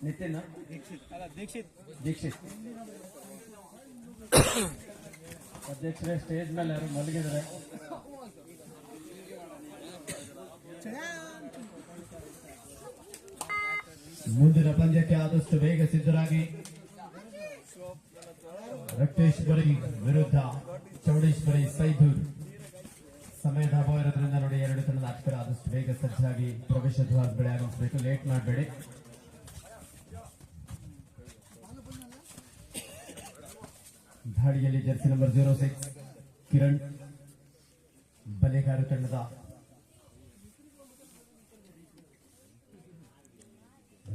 ನಿತಿನ್ ದೀಕ್ಷಿತ್ ಅಧ್ಯಕ್ಷರೇ ಸ್ಟೇಜ್ ಮೇಲೆ ಯಾರು ಮಲಗಿದ್ರೆ ಮುಂದಿನ ಪಂದ್ಯಕ್ಕೆ ಆದಷ್ಟು ಬೇಗ ಸಿದ್ಧರಾಗಿ. ರಕ್ತೇಶ್ವರಿ ವಿರುದ್ಧ ಚೌಡೇಶ್ವರಿ ಸೈದೂರ್. ಸಮಯದ ಅಭಾವ ಇರೋದ್ರಿಂದ ನೋಡಿ, ಎರಡು ತಂಡದ ಆಟಗಾರ ಆದಷ್ಟು ಬೇಗ ಸಜ್ಜಾಗಿ ಪ್ರವೇಶ ದ್ವಾರ ಬಳಿ ಆಗಮಿಸಬೇಕು. ಲೇಟ್ ಮಾಡಬೇಡಿ. ಧಾಡಿಯಲ್ಲಿ ಜರ್ಸಿ ನಂಬರ್ 06 ಕಿರಣ್. ಬಲೆಗಾರ ತಂಡದ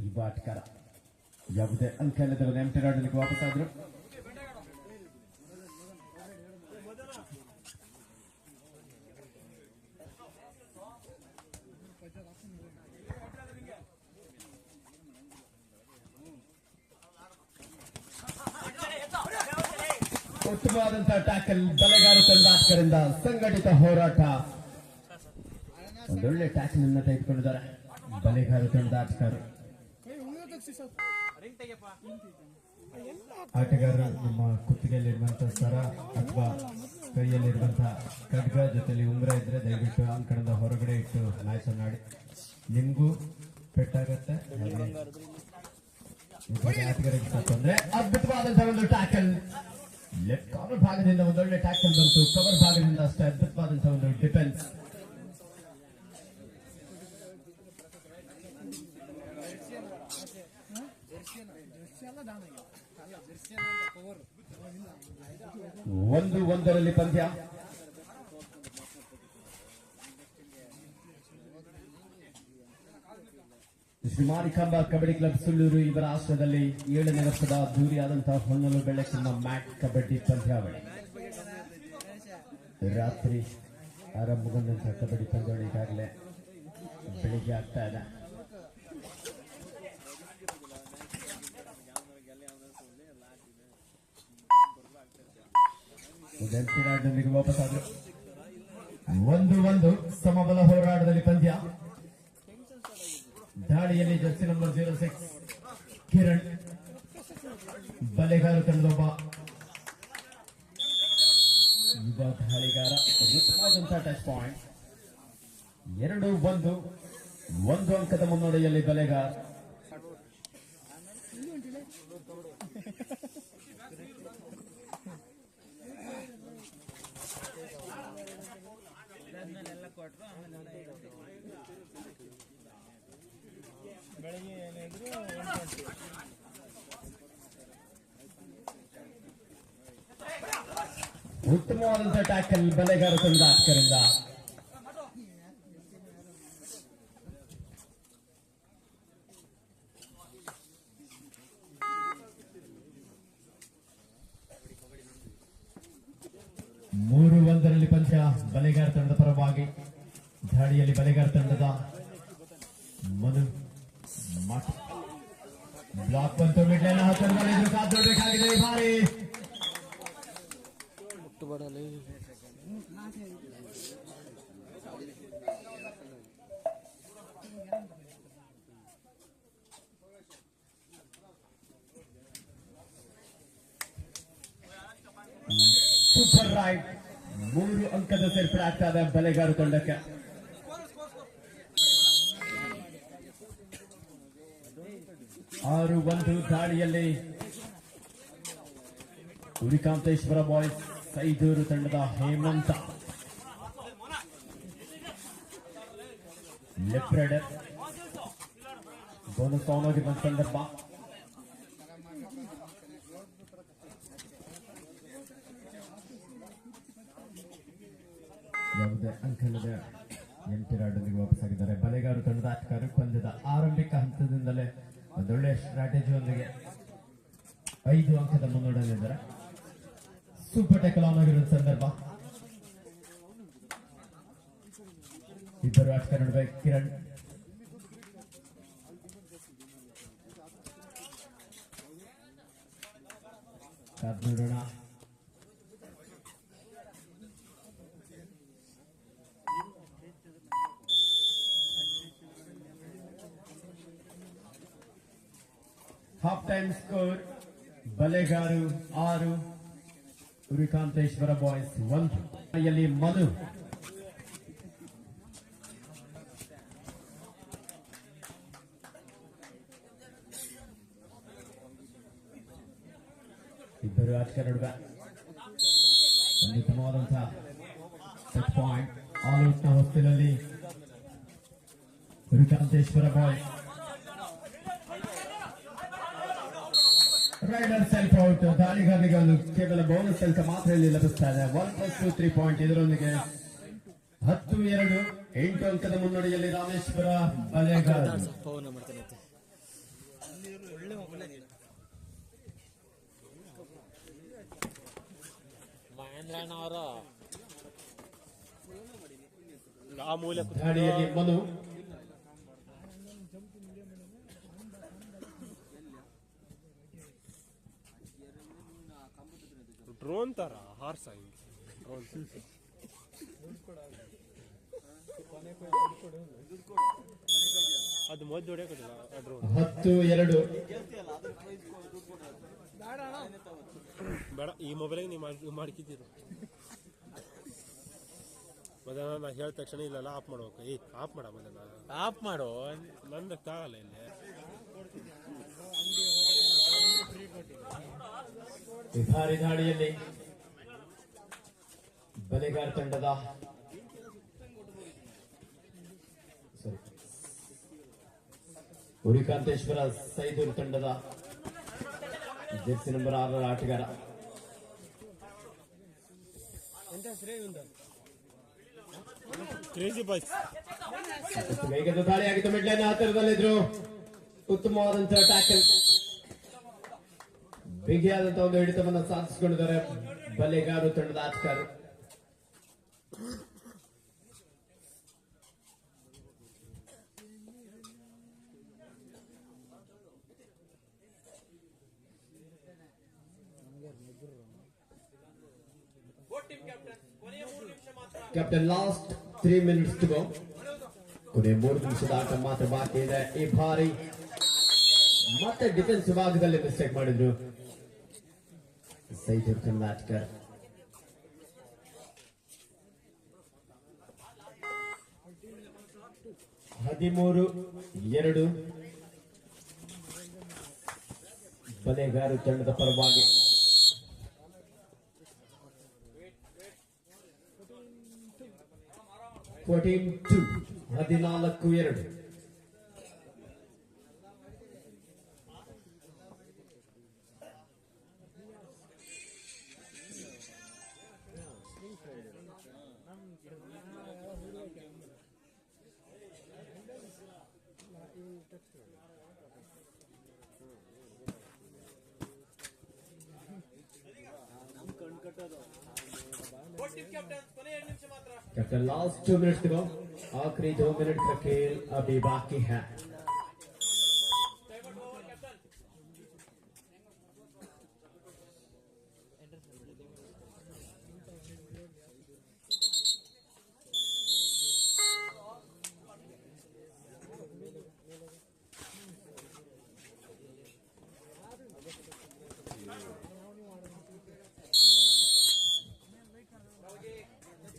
ಯುವ ಆಟಗಾರ. ಯಾವುದೇ ಅಂಕ ಇಲ್ಲದ ಎಂಟಿ ರಾಡ್ಗೆ ವಾಪಸ್ ಆದ್ರು. ಉತ್ತಮವಾದಂತಹ ಟ್ಯಾಕಲ್ ಬಲೆಗಾರ ತಂಡ ಆಟಗಾರರಿಂದ ಸಂಘಟಿತ ಹೋರಾಟ. ಒಂದೊಳ್ಳೆ ಟ್ಯಾಕಲ್ ಅನ್ನ ತೆಗೆದುಕೊಂಡಿದ್ದಾರೆ ಬಲೆಗಾರ ತಂಡದ ಆಟಗಾರರು. ಆಟಗಾರರು ನಿಮ್ಮ ಕುತ್ತಿಗೆಯಲ್ಲಿರುವಂತಹ ಸರ ಅಥವಾ ಕೈಯಲ್ಲಿರುವಂತಹ ಖಡ್ಗ ಜೊತೆಲಿ ಉಂಗುರ ಇದ್ರೆ ದಯವಿಟ್ಟು ಅಂಕಣದ ಹೊರಗಡೆ ಇಟ್ಟು ಮ್ಯಾಚ್ ಅನ್ನು ಆಡಿ. ನಿಮ್ಗೂ ಪೆಟ್ಟಾಗತ್ತೆ. ಆಟಗಾರರಿಗೆ ತೊಂದರೆ. ಅದ್ಭುತವಾದಂತಹ ಒಂದು ಟ್ಯಾಕಲ್. ಲೆಫ್ಟ್ ಕಾರ್ನರ್ ಭಾಗದಿಂದ ಒಂದೊಳ್ಳೆ ಟ್ಯಾಕಲ್ ಬಂತು. ಕವರ್ ಭಾಗದಿಂದ ಅಷ್ಟೇ ಅದ್ಭುತವಾದಂತಹ ಒಂದು ಡಿಫೆನ್ಸ್. ಒಂದರಲ್ಲಿ ಪಂದ್ಯ. ಶ್ರೀ ಮಾರಿಕಾಂಬಾ ಕಬಡ್ಡಿ ಕ್ಲಬ್ ಸುಳ್ಳೂರು ಇವರ ಆಶ್ರಯದಲ್ಲಿ 7ನೇ ವರ್ಷದ ಅದ್ದೂರಿಯಾದಂತಹ ಹೊನ್ನಲು ಬೆಳಕಿನ ಮ್ಯಾಟ್ ಕಬಡ್ಡಿ ಪಂದ್ಯಾವಳಿ. ರಾತ್ರಿ ಆರಂಭಗೊಂಡಂತಹ ಕಬಡ್ಡಿ ಪಂದ್ಯಾವಳಿ ಈಗಾಗಲೇ ಬೆಳಿಗ್ಗೆ ಆಗ್ತಾ ಇದೆ. ಎಂಟಿನಾಡ್ನೊಂದಿಗೆ ವಾಪಸ್ ಆದರು. 1-1 ಸಮಬಲ ಹೋರಾಟದಲ್ಲಿ ಪಂದ್ಯ. ದಾಳಿಯಲ್ಲಿ ಜರ್ಸಿ ನಂಬರ್ 06 ಕಿರಣ್. ಬಲೆಗಾರ ತಂಡದೊಬ್ಬ ಯುವ ದಾಳಿಗಾರ. ಉತ್ತಮವಾದಂತಹ ಟಚ್ ಪಾಯಿಂಟ್. 2-1 1 ಅಂಕದ ಮುನ್ನಡೆಯಲ್ಲಿ ಬಲೆಗಾರ. ಉತ್ತಮವಾದಂತಹ ಟ್ಯಾಕಲ್ ಬಲೆಗಾರ ತಂಡದ ಆಟಗಾರರಿಂದ. ಮೂರು 1ರಲ್ಲಿ ಪಂದ್ಯ ಬಲೆಗಾರ ತಂಡದ ಪರವಾಗಿ. ದಾಳಿಯಲ್ಲಿ ಬಲೆಗಾರ ತಂಡದ ಮನು ಬ್ಲಾಕ್ ಬಂತು. ಮಿಡ್ಲೈನ್ ಹತ್ತಿರದಲ್ಲಿದ್ರು ಕಾದೊಡ್ಬೇಕಾಗಿದೆ ಈ ಬಾರಿ. Super right. 3 ಅಂಕದ ಸೇರ್ಪಡೆ ಆಗ್ತಾ ಇದೆ ಬಲೆಗಾರ ತಂಡಕ್ಕೆ. ಆರು 1 ದಾಳಿಯಲ್ಲಿ ಉರಿಕಾಂತೇಶ್ವರ ಬಾಯ್ಸ್ ಸೈದೂರು ತಂಡದ ಹೇಮಂತ. ಲೆಫ್ಟ್ ರೈಡರ್ ಬೋನಸ್ ಆನ್ ಆಗಿರುವ ಸಂದರ್ಭ. ಯಾವುದೇ ಅಂಕಲದ ಎಂಟಿರಾಡೊಂದಿಗೆ ವಾಪಸ್ ಆಗಿದ್ದಾರೆ ಬಲೆಗಾರ ತಂಡದ ಆಟಗಾರರು. ಪಂದ್ಯದ ಆರಂಭಿಕ ಹಂತದಿಂದಲೇ ಒಂದೊಳ್ಳೆ ಸ್ಟ್ರಾಟಜಿಯೊಂದಿಗೆ 5 ಅಂಕದ ಮುನ್ನಡೆಯಲ್ಲಿದ್ದಾರೆ. ಸೂಪರ್ ಟ್ಯಾಕಲ್ ಆನ್ ಆಗಿರುವ ಸಂದರ್ಭ. ಇಬ್ಬರು ಆಟಗಾರ ನಡುವೆ ಕಿರಣ್. ಕಾದ್ ನೋಡೋಣ. ಹಾಫ್ ಟೈಮ್ ಸ್ಕೋರ್ ಬಲೆಗಾರು 6 ಉರಿಕಾಂತೇಶ್ವರ ಬಾಯ್ಸ್ 1. ಯಲ್ಲಿ ಮನು ಇಬ್ಬರು ಆಟಗಾರ ನಡುವೆ ಒಂದು ಉತ್ತಮವಾದಂತಹ ಟಚ್ ಪಾಯಿಂಟ್. ಆಲ್ ಔಟ್ ನ ಹೊಸ್ತಿಲಲ್ಲಿ ಉರಿಕಾಂತೇಶ್ವರ ಬಾಯ್ಸ್ ರೈಡರ್ ಸೆಲ್ಫ್ ಔಟ್. ದಾಳಿಗಾರರಿಗೆ ಕೇವಲ ಬೋನಸ್ ಅಂಕ ಮಾತ್ರ ಇಲ್ಲಿ ಲಭಿಸ್ತಾ ಇದೆ. 1+2 3 ಪಾಯಿಂಟ್. ಇದರೊಂದಿಗೆ 10-2 8 ಅಂಕದ ಮುನ್ನಡೆಯಲ್ಲಿ ರಾಮೇಶ್ವರ ಬಲೆಗಾರರು. ದಾಳಿಯಲ್ಲಿ ಮನು ಡ್ರೋನ್ ತರ ಹಾರ್ಸ ಡ್ರೋನ್ ಅದು ಮೊದಲು ಹೊಡೆಯಲ್ಲ ಡ್ರೋನ್. 10-2 ಬೇಡ ಈ ಮೊಬೈಲಿಗೆ ನೀವು ಮಾಡ್ಕಿದ್ದೀರ ಮೊದಲ ನಾ ಹೇಳಿದ ತಕ್ಷಣ ಇಲ್ಲೆಲ್ಲ ಆಫ್ ಮಾಡ್ಬೇಕು. ಆಫ್ ಮಾಡ ಮೊದಲ ಆಫ್ ಮಾಡು. ನಂದಕ್ಕಾಗಲ್ಲ ಇಲ್ಲಿ. ಭಾರಿ ದಾಳಿಯಲ್ಲಿ ಬಲೆಗಾರ ತಂಡದ ಉರಿಕಾಂತೇಶ್ವರ ಸೈದೂರು ತಂಡದ ಜೆರ್ಸಿ ನಂಬರ್ 6 ಆಟಗಾರ ಕ್ರೇಜಿ ಬಾಯ್ಸ್ ವೇಗದ ದಾಳಿಯಾಗಿತ್ತು. ಮಿಡ್ಲೈನ್ ಹತ್ತಿರದಲ್ಲಿದ್ರು. ಉತ್ತಮವಾದಂತಹ ಟ್ಯಾಕಲ್, ಬಿಗಿಯಾದಂತಹ ಒಂದು ಹಿಡಿತವನ್ನು ಸಾಧಿಸಿಕೊಂಡಿದ್ದಾರೆ ಬಲೆಗಾರು ತಂಡದ ಆಟಗಾರರು. Captain last 3 minutes to go. ಕೊನೆ 3 ನಿಮಿಷದ ಆಟ ಮಾತ್ರ ಬಾಕಿ ಇದೆ. ಈ ಬಾರಿ ಮತ್ತೆ ಡಿಫೆನ್ಸ್ ವಿಭಾಗದಲ್ಲಿ ಮಿಸ್ಟೇಕ್ ಮಾಡಿದ್ರು ಸೈದೂರ್ ಕರ್ನಾಟಕ. ಹದಿಮೂರು 2 ಬಲೆಗಾರು ತಂಡದ ಪರವಾಗಿ. $14-2 14-2. Captain last 2 minutes to go. आखिरी 2 मिनट का खेल अभी बाकी है.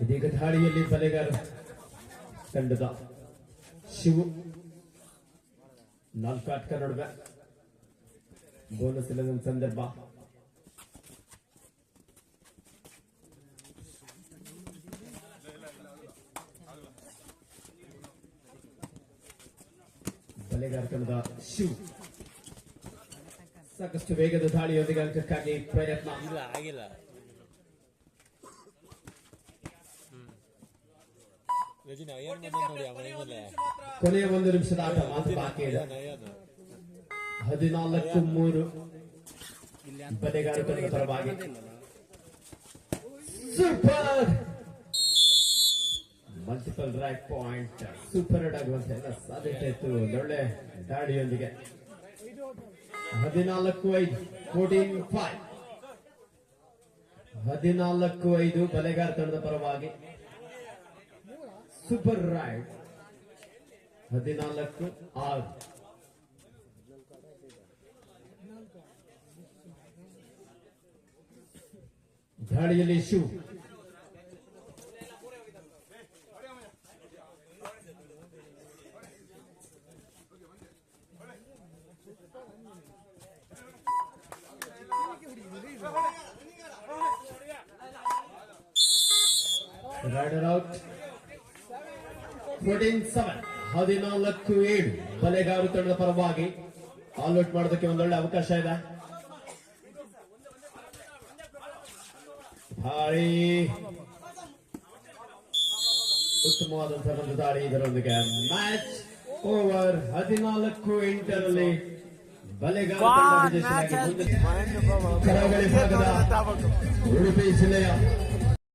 ಇದೀಗ ದಾಳಿಯಲ್ಲಿ ಬಲೆಗಾರ ತಂಡದ ಶಿವು 4 ಆಟಗಾರ ನಡುವೆ ಬೋನಸ್ ಇಲ್ಲದ ಸಂದರ್ಭ. ಬಲೆಗಾರ ತಂಡದ ಶಿವು ಸಾಕಷ್ಟು ವೇಗದ ದಾಳಿಯೊಂದಿಗೆ ಅಂಕಕ್ಕಾಗಿ ಪ್ರಯತ್ನ. ಆಗಿಲ್ಲ. ಕೊನೆಯ 1 ನಿಮಿಷದ ಆಟ ಮಾತ್ರ ಬಾಕಿ ಇದೆ. 14-3 ಬಲೆಗಾರ ತಂಡದ ಪರವಾಗಿ. Super multiple right point. Super hit ಆಗುವಂತ ಎಲ್ಲ ಸಾಧ್ಯತೆ ಇತ್ತು ಒಳ್ಳೆ ದಾಳಿಯೊಂದಿಗೆ. 14-5 14-5 14-5 ಬಲೆಗಾರ ತಂಡದ ಪರವಾಗಿ. Super ride 14-6. ದಾಳಿಯಲ್ಲಿ ಶಿವ್ ರೈಡರ್ ಔಟ್ 14-7 14-7 ಬಲೆಗಾರು ತಂಡದ ಪರವಾಗಿ ಆಲ್ಔಟ್ ಮಾಡೋದಕ್ಕೆ ಒಂದೊಳ್ಳೆ ಅವಕಾಶ ಇದೆ. ಭಾರಿ ಉತ್ತಮವಾದಂತಹ ಒಂದು ದಾಳಿ. ಇದರೊಂದಿಗೆ ಮ್ಯಾಚ್ ಓವರ್. 14-8 ಬಲೆಗಾರ ತಂಡ ವಿಜೇತರಾಗಿ ಕರಾವಳಿ ಭಾಗದ ಉಡುಪಿ ಜಿಲ್ಲೆಯ